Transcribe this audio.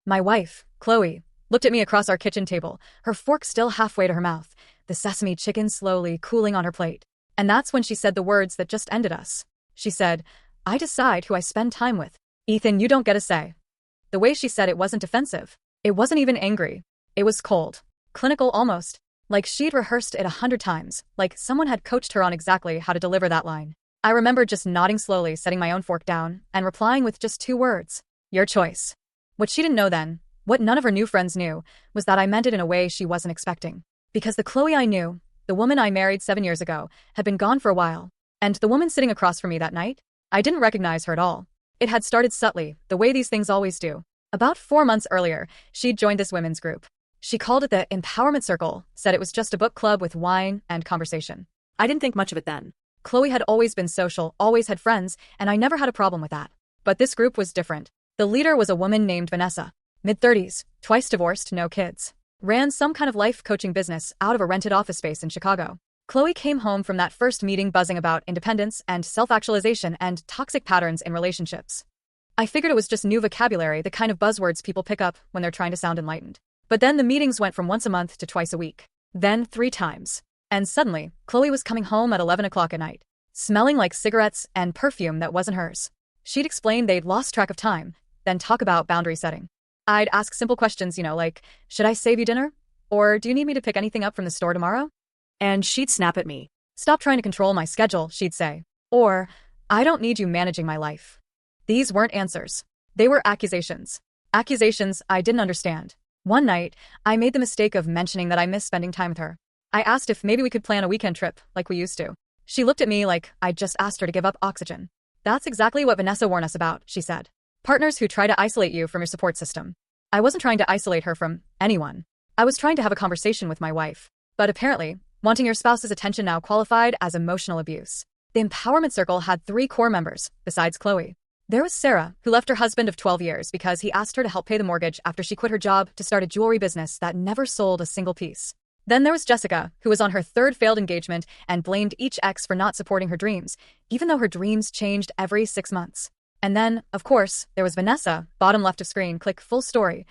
My wife, Chloe, looked at me across our kitchen table, her fork still halfway to her mouth, the sesame chicken slowly cooling on her plate. And that's when she said the words that just ended us. She said, "I decide who I spend time with. Ethan, you don't get a say." The way she said it wasn't defensive. It wasn't even angry. It was cold. Clinical almost. Like she'd rehearsed it 100 times, like someone had coached her on exactly how to deliver that line. I remember just nodding slowly, setting my own fork down, and replying with just 2 words. Your choice. What she didn't know then, what none of her new friends knew, was that I meant it in a way she wasn't expecting. Because the Chloe I knew, the woman I married 7 years ago, had been gone for a while. And the woman sitting across from me that night, I didn't recognize her at all. It had started subtly, the way these things always do. About 4 months earlier, she'd joined this women's group. She called it the Empowerment Circle, said it was just a book club with wine and conversation. I didn't think much of it then. Chloe had always been social, always had friends, and I never had a problem with that. But this group was different. The leader was a woman named Vanessa, mid-30s, twice divorced, no kids. Ran some kind of life coaching business out of a rented office space in Chicago. Chloe came home from that first meeting buzzing about independence and self-actualization and toxic patterns in relationships. I figured it was just new vocabulary, the kind of buzzwords people pick up when they're trying to sound enlightened. But then the meetings went from once a month to twice a week. Then 3 times. And suddenly, Chloe was coming home at 11 o'clock at night, smelling like cigarettes and perfume that wasn't hers. She'd explain they'd lost track of time, then talk about boundary setting. I'd ask simple questions, like, should I save you dinner? Or do you need me to pick anything up from the store tomorrow? And she'd snap at me. Stop trying to control my schedule, she'd say. Or, I don't need you managing my life. These weren't answers. They were accusations. Accusations I didn't understand. One night, I made the mistake of mentioning that I missed spending time with her. I asked if maybe we could plan a weekend trip, like we used to. She looked at me like I'd just asked her to give up oxygen. That's exactly what Vanessa warned us about, she said. Partners who try to isolate you from your support system. I wasn't trying to isolate her from anyone. I was trying to have a conversation with my wife. But apparently, wanting your spouse's attention now qualified as emotional abuse. The Empowerment Circle had 3 core members, besides Chloe. There was Sarah, who left her husband of 12 years because he asked her to help pay the mortgage after she quit her job to start a jewelry business that never sold a single piece. Then there was Jessica, who was on her 3rd failed engagement and blamed each ex for not supporting her dreams, even though her dreams changed every 6 months. And then, of course, there was Vanessa, bottom left of screen, click full story,